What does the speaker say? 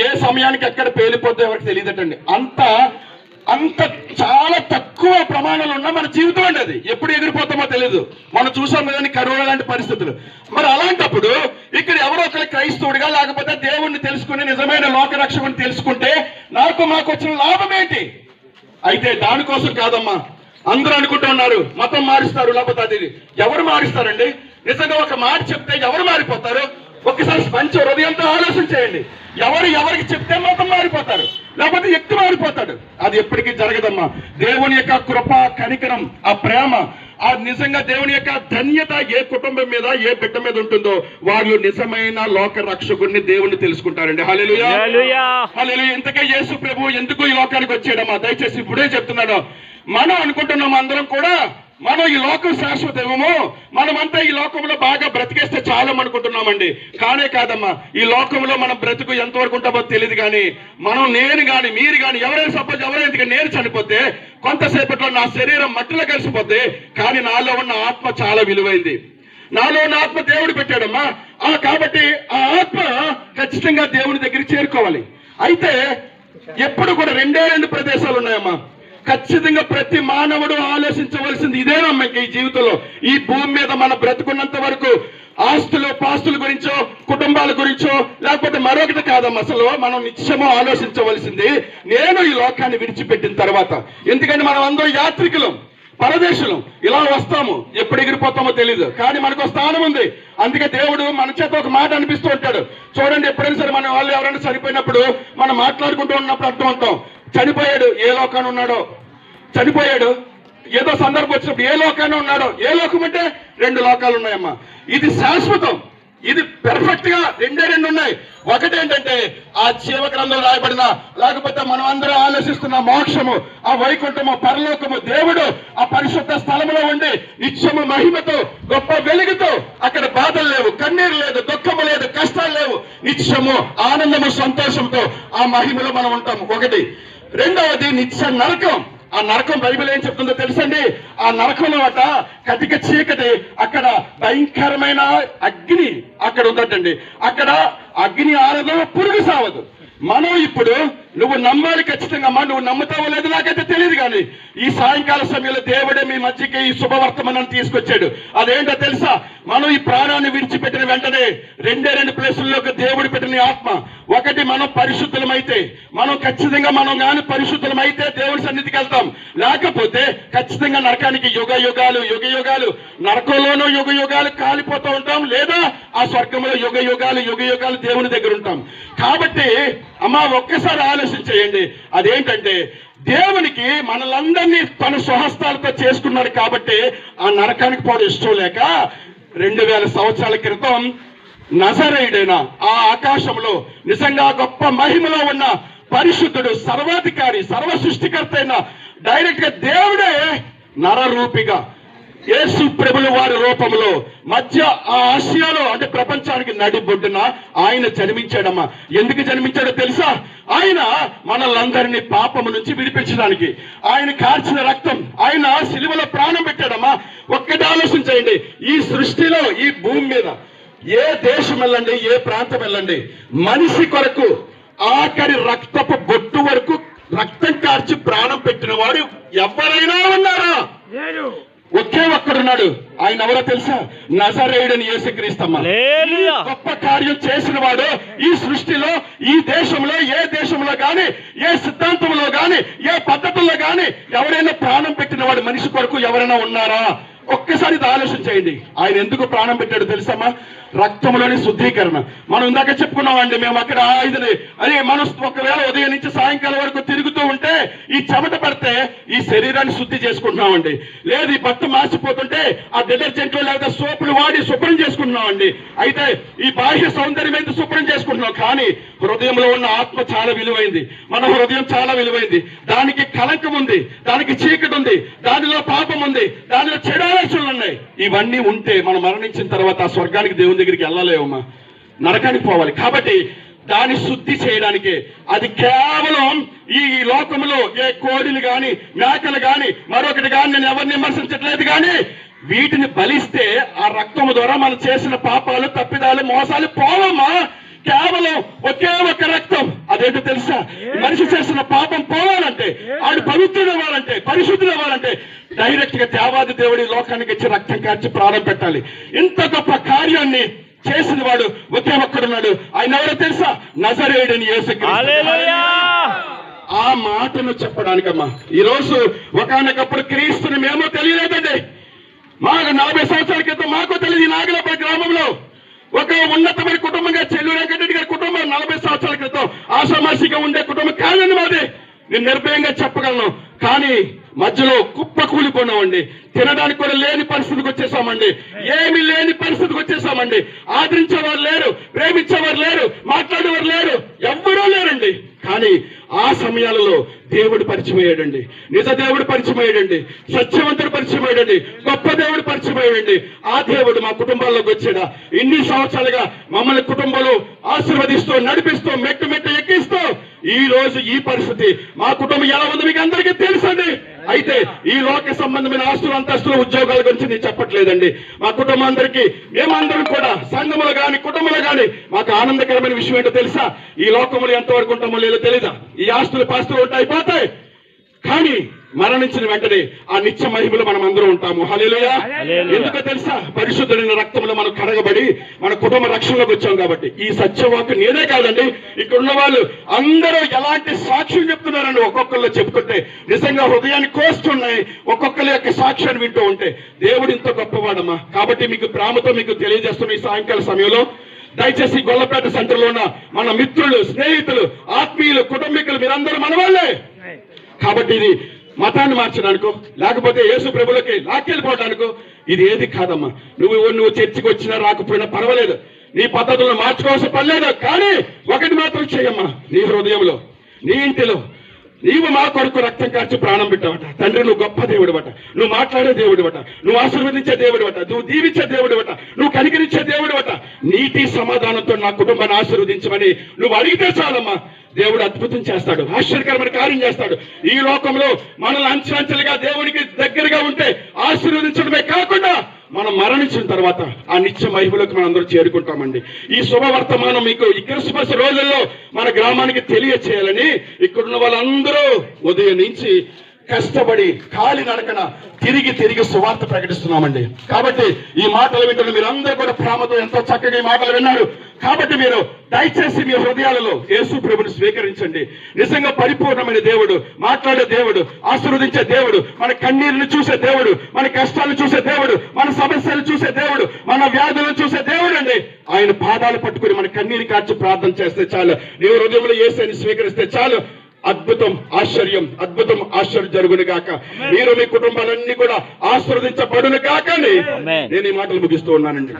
ఏ సమయానికి ఎక్కడ పేలిపోతే ఎవరికి తెలియదటండి. అంత అంత చాలా తక్కువ ప్రమాణాలు ఉన్నా మన జీవితం అండి. అది ఎప్పుడు ఎగిరిపోతామో తెలియదు. మనం చూసాం కదండి కరోనా లాంటి పరిస్థితులు. మరి అలాంటప్పుడు ఇక్కడ ఎవరో ఒకరి క్రైస్తవుడిగా లేకపోతే దేవుణ్ణి తెలుసుకుని నిజమైన లోకరక్షకుని తెలుసుకుంటే మాకు వచ్చిన లాభం ఏంటి? అయితే దానికోసం కాదమ్మా. అందరూ అనుకుంటూ ఉన్నారు మతం మారుస్తారు, లేకపోతే అది ఎవరు మారుస్తారండి? నిజంగా ఒక మాట చెప్తే ఎవరు మారిపోతారు? ఒక్కసారి పంచ హృదయంతో ఆలోచన చేయండి. ఎవరికి చెప్తే మతం మారిపోతారు, లేకపోతే వ్యక్తి మారిపోతాడు. అది ఎప్పటికీ జరగదమ్మా. దేవుని యొక్క కృప, కనికరం, ఆ ప్రేమ, ఆ నిజంగా దేవుని యొక్క ధన్యత ఏ కుటుంబం మీద ఏ బిడ్డ మీద ఉంటుందో వాళ్ళు నిజమైన లోక రక్షకుడిని దేవుణ్ణి తెలుసుకుంటారండి. హల్లెలూయా హల్లెలూయా. ఇంతకే యేసు ప్రభు ఎందుకు ఈ లోకానికి వచ్చాడమ్మా? దయచేసి ఇప్పుడే చెప్తున్నాను. మనం అనుకుంటున్నాం అందరం కూడా మనం ఈ లోకం శాశ్వతమేమో, మనమంతా ఈ లోకంలో బాగా బ్రతికేస్తే చాలు అనుకుంటున్నామండి. కానే కాదమ్మా. ఈ లోకంలో మనం బ్రతుకు ఎంతవరకు ఉంటామో తెలియదు. కానీ నేను కానీ మీరు కానీ ఎవరైనా నేను చనిపోతే కొంతసేపట్లో నా శరీరం మట్టిలో కలిసిపోతే, కానీ నాలో ఉన్న ఆత్మ చాలా విలువైంది. నాలో ఉన్న ఆత్మ దేవుడు పెట్టాడమ్మా. కాబట్టి ఆ ఆత్మ ఖచ్చితంగా దేవుని దగ్గరికి చేరుకోవాలి. అయితే ఎప్పుడు కూడా రెండు ప్రదేశాలు ఉన్నాయమ్మా. ఖచ్చితంగా ప్రతి మానవుడు ఆలోచించవలసింది ఇదేనమ్మా. ఈ జీవితంలో ఈ భూమి మీద మన బ్రతుకున్నంత వరకు ఆస్తులు పాస్తుల గురించో కుటుంబాల గురించో లేకపోతే మరొకటి కాదమ్మా. అసలు మనం నిత్యమో ఆలోచించవలసింది నేను ఈ లోకాన్ని విడిచిపెట్టిన తర్వాత. ఎందుకంటే మనం అందరూ యాత్రికులం, పరదేశులం. ఇలా వస్తాము, ఎప్పుడు ఎగిరిపోతామో తెలియదు. కానీ మనకు స్థానం ఉంది. అందుకే దేవుడు మన చేత ఒక మాట అనిపిస్తూ ఉంటాడు. చూడండి, ఎప్పుడైనా సరే మన వాళ్ళు ఎవరైనా చనిపోయినప్పుడు మనం మాట్లాడుకుంటూ ఉన్నప్పుడు అర్థం ఉంటాం. చనిపోయాడు, ఏ లోకాన్ని ఉన్నాడో, చనిపోయాడు ఏదో సందర్భం వచ్చినప్పుడు ఏ లోకాన్ని ఉన్నాడో. ఏ లోకం అంటే 2 లోకాలు ఉన్నాయమ్మా. ఇది శాశ్వతం, ఇది పెర్ఫెక్ట్ గా రెండు ఉన్నాయి. ఒకటేంటంటే ఆ జీవ గ్రంథంలో రాయబడిన, లేకపోతే మనం అందరం ఆలోచిస్తున్న మోక్షము, ఆ వైకుంఠము, పరలోకము, దేవుడు ఆ పరిశుద్ధ స్థలములో ఉండి నిత్యము మహిమతో గొప్ప వెలుగుతో, అక్కడ బాధలు లేవు, కన్నీరు లేదు, దుఃఖము లేదు, కష్టాలు లేవు, నిత్యము ఆనందము సంతోషంతో ఆ మహిమలో మనం ఉంటాము. ఒకటి. రెండవది నిత్య నరకం. ఆ నరకం బైబిల్ ఏం చెప్తుందో తెలుసండి? ఆ నరకంలో కటిక చీకటి, అక్కడ భయంకరమైన అగ్ని అక్కడ ఉందటండి. అక్కడ అగ్ని ఆరదు, పురుగు సావదు. మనం ఇప్పుడు నువ్వు నమ్మాలి ఖచ్చితంగా. అమ్మా, నువ్వు నమ్ముతావో లేదు నాకైతే తెలియదు. కానీ ఈ సాయంకాల సమయంలో దేవుడే మీ మధ్యకి ఈ శుభవర్తమానాన్ని తీసుకొచ్చాడు. అదేంటో తెలుసా? మనం ఈ ప్రాణాన్ని విడిచిపెట్టిన వెంటనే 2 ప్లేసుల్లోకి దేవుడు పెట్టిన ఆత్మ. ఒకటి, మనం పరిశుద్ధులమైతే, మనం ఖచ్చితంగా మనం కానీ పరిశుద్ధులమైతే దేవుడి సన్నిధికి వెళ్తాం. లేకపోతే ఖచ్చితంగా నరకానికి యుగ యుగాలు నరకంలోనూ యుగ యుగాలు కాలిపోతూ ఉంటాం. లేదా ఆ స్వర్గంలో యుగ యుగాలు దేవుని దగ్గర ఉంటాం. కాబట్టి అమ్మా, ఒక్కసారి ఆలోచించేయండి. అదేంటంటే దేవునికి మనలందరినీ తన స్వహస్తాలతో చేసుకున్నాడు. కాబట్టి ఆ నరకానికి పోవడం ఇష్టం లేక 2000 సంవత్సరాల క్రితం నజరేయుడైన ఆ ఆకాశంలో నిజంగా గొప్ప మహిమలో ఉన్న పరిశుద్ధుడు, సర్వాధికారి, సర్వ సృష్టికర్త అయిన డైరెక్ట్ గా దేవుడే నరరూపిగా యేసు ప్రభుల వారి రూపంలో మధ్య ఆ ఆసియాలో, అంటే ప్రపంచానికి నడిబొడ్డున ఆయన జన్మించాడమ్మా. ఎందుకు జన్మించాడో తెలుసా? ఆయన మనల్ందరినీ పాపము నుంచి విడిపించడానికి ఆయన కార్చిన రక్తం, ఆయన సిలువలో ప్రాణం పెట్టాడమ్మా. ఒక్కటి ఆలోచించండి. ఈ సృష్టిలో, ఈ భూమి మీద ఏ దేశం వెళ్ళండి, ఏ ప్రాంతం వెళ్ళండి, మనిషి కొరకు ఆఖరి రక్తపు బొట్టు వరకు రక్తం కార్చి ప్రాణం పెట్టిన వాడు ఎవరైనా ఉన్నారా? ఒకే ఒక్కడున్నాడు. ఆయన ఎవరో తెలుసా? నజరేయుడని యేసుక్రీస్తమ్మ. గొప్ప కార్యం చేసిన వాడు ఈ సృష్టిలో, ఈ దేశంలో, ఏ దేశంలో గాని, ఏ సిద్ధాంతంలో గాని, ఏ పద్ధతుల్లో గాని ఎవరైనా ప్రాణం పెట్టిన వాడు మనిషి కొరకు ఎవరైనా ఉన్నారా? ఒక్కసారి ఆలోచన చేయండి. ఆయన ఎందుకు ప్రాణం పెట్టాడు తెలుసమ్మా? రక్తంలోని శుద్ధీకరణ. మనం ఇందాక చెప్పుకున్నామండి, మేము అక్కడ అది మనం ఒకవేళ ఉదయం నుంచి సాయంకాలం వరకు తిరుగుతూ ఉంటే ఈ చెమట పడితే ఈ శరీరాన్ని శుద్ధి చేసుకుంటున్నామండి. లేదు ఈ బట్ట మార్చిపోతుంటే ఆ డిటర్జెంట్లు లేదా సోపులు వాడి శుభ్రం చేసుకుంటున్నామండి. అయితే ఈ బాహ్య సౌందర్యం అయితే శుభ్రం చేసుకుంటున్నాం. కానీ హృదయంలో ఉన్న ఆత్మ చాలా విలువైంది. మన హృదయం చాలా విలువైంది. దానికి కలంకం ఉంది, దానికి చీకటి ఉంది, దానిలో పాపం ఉంది, దానిలో చెడు ఆలోచనలు ఉన్నాయి. ఇవన్నీ ఉంటే మనం మరణించిన తర్వాత ఆ స్వర్గానికి దేవుని దగ్గరికి వెళ్ళలేమమ్మా, నరకానికి పోవాలి. కాబట్టి దాన్ని శుద్ధి చేయడానికి అది కేవలం ఈ లోకంలో ఏ కోడిలు గాని, మేకలు గాని, మరొకటి గాని, నేను ఎవరిని విమర్శించట్లేదు. కానీ వీటిని బలిస్తే ఆ రక్తము ద్వారా మనం చేసిన పాపాలు, తప్పిదాలు, మోసాలు పోవమ్మా. కేవలం ఒకే ఒక అదేంటో తెలుసా? మనిషి చేసిన పాపం పోవాలంటే, ఆడు పవిత్రుడు అవ్వాలంటే, పరిశుద్ధుడు అవ్వాలంటే డైరెక్ట్ గా దేవాది దేవుడి లోకానికి ఇచ్చి రక్తం కార్చి ప్రాణం పెట్టాలి. ఇంత గొప్ప కార్యాన్ని చేసిన వాడు ఒకే ఒక్కడున్నాడు. ఆయన ఎవరో తెలుసా? నజరేయుడని యేసుక్రీస్తు. ఆ మాటను చెప్పడానికమ్మా ఈ రోజు ఒకానొకప్పుడు క్రీస్తుని మేమో తెలియలేదండి. మాకు 40 సంవత్సరాల క్రితం మాకు తెలియదు. నాగలపల్లి గ్రామంలో ఒక ఉన్నతమైన కుటుంబంగా చెల్లూరు వెంకటరెడ్డి గారి కుటుంబం 40 సంవత్సరాల క్రితం ఆషామాషిగా ఉండే కుటుంబం కాదండి మాది. నేను నిర్భయంగా చెప్పగలను. కానీ మధ్యలో కుప్ప కూలిపోయినామండి. తినడానికి కూడా లేని పరిస్థితికి వచ్చేసామండి. ఏమి లేని పరిస్థితికి వచ్చేసామండి. ఆదరించేవారు లేరు, ప్రేమించేవారు లేరు, మాట్లాడేవారు లేరు, ఎవ్వరూ లేరండి. కానీ ఆ సమయాలలో దేవుడు పరిచయం అయ్యాడండి. నిజ దేవుడు పరిచయం అయ్యాడండి. సత్యవంతుడు పరిచయం అయ్యాడండి. గొప్ప దేవుడు పరిచయం అయ్యాడండి. ఆ దేవుడు మా కుటుంబాల్లోకి వచ్చాడా? ఇన్ని సంవత్సరాలుగా మమ్మల్ని కుటుంబాలు ఆశీర్వదిస్తూ, నడిపిస్తూ, మెట్టు మెట్టు ఎక్కిస్తూ ఈ రోజు ఈ పరిస్థితి మా కుటుంబం ఎలా ఉంది మీకు అందరికీ తెలుసండి. అయితే ఈ లోక సంబంధమైన ఆస్తులు, అంతస్తులు, ఉద్యోగాల గురించి నేను చెప్పట్లేదండి. మా కుటుంబం అందరికీ మేమందరం కూడా సంఘములు గాని కుటుంబంలో గాని మాకు ఆనందకరమైన విషయం ఏంటో తెలుసా? ఈ లోకములు ఎంతవరకు ఉంటామో లేదో తెలీదా? ఈ ఆస్తులు పాస్తులు ఉంటాయి, పోతాయి. కానీ మరణించిన వెంటనే ఆ నిత్య మహిమలో మనం అందరూ ఉంటాము. హల్లెలూయా. ఎందుకో తెలుసా? పరిశుద్ధుడైన రక్తంలో మనం కడగబడి మన కుటుంబ రక్షణలోకి వచ్చాం కాబట్టి. ఈ సత్యవాక్కు నేనే కాదండి, ఇక్కడ ఉన్న వాళ్ళు అందరూ ఎలాంటి సాక్ష్యం చెప్తున్నారని ఒక్కొక్కళ్ళు చెప్పుకుంటే నిజంగా హృదయాన్ని కోస్తున్నాయి. ఒక్కొక్కరి యొక్క సాక్ష్యాన్ని వింటూ ఉంటే దేవుడు ఇంత గొప్పవాడమ్మా. కాబట్టి మీకు ప్రేమతో మీకు తెలియజేస్తున్న ఈ సాయంకాల సమయంలో దయచేసి గొల్లపేట సెంటర్లో ఉన్న మన మిత్రులు, స్నేహితులు, ఆత్మీయులు, కుటుంబీకులు మీరందరూ మన వాళ్ళే. కాబట్టి ఇది మతాన్ని మార్చడానికో లేకపోతే యేసు ప్రభులకి లాక్కెళ్ళిపోవడానికో ఇది ఏది కాదమ్మా. నువ్వు చర్చికి వచ్చినా రాకపోయినా పర్వాలేదు, నీ పద్ధతులను మార్చుకోవాల్సిన పర్లేదు. కానీ ఒకటి మాత్రం చేయమ్మా, నీ హృదయంలో, నీ ఇంటిలో నీవు మా కొరకు రక్తం కార్చి ప్రాణం పెట్టావట. తండ్రి నువ్వు గొప్ప దేవుడు బట, నువ్వు మాట్లాడే దేవుడు బట, నువ్వు ఆశీర్వదించే దేవుడు బట, నువ్వు దీవించే దేవుడు బట, నువ్వు కనికరించే దేవుడు బట. నీతి సమాధానంతో నా కుటుంబాన్ని ఆశీర్వదించమని నువ్వు అడిగితే చాలమ్మా, దేవుడు అద్భుతం చేస్తాడు, ఆశ్చర్యకరమైన కార్యం చేస్తాడు. ఈ లోకంలో మనల్ని అంచెలంచెలుగా దేవునికి దగ్గరగా ఉంటే ఆశీర్వదించడమే కాకుండా మనం మరణించిన తర్వాత ఆ నిత్య మహిమలోకి మనం అందరూ చేరుకుంటామండి. ఈ శుభవర్తమానం మీకు ఈ క్రిస్మస్ రోజుల్లో మన గ్రామానికి తెలియచేయాలని ఇక్కడున్న వాళ్ళందరూ ఉదయం నుంచి కష్టపడి కాలి నడకన తిరిగి సువార్త ప్రకటిస్తున్నామండి. కాబట్టి ఈ మాటలు వింటున్న మీరందరూ కూడా ప్రేమతో ఎంతో చక్కగా ఈ మాటలు విన్నారు. కాబట్టి మీరు దయచేసి మీ హృదయాలలో యేసు ప్రభుని స్వీకరించండి. నిజంగా పరిపూర్ణమైన దేవుడు, మాట్లాడే దేవుడు, ఆశీర్వదించే దేవుడు, మన కన్నీరుని చూసే దేవుడు, మన కష్టాలు చూసే దేవుడు, మన సమస్యలు చూసే దేవుడు, మన వ్యాధులను చూసే దేవుడు అండి. ఆయన పాదాలు పట్టుకుని మన కన్నీరు కార్చి ప్రార్థన చేస్తే చాలు, నీవు హృదయంలో యేసుని స్వీకరిస్తే చాలు, అద్భుతం ఆశ్చర్యం జరుగును గాక. మీరు మీ కుటుంబాలన్నీ కూడా ఆశీర్వదించబడును గాక. నేను ఈ మాటలు ముగిస్తూ ఉన్నానండి.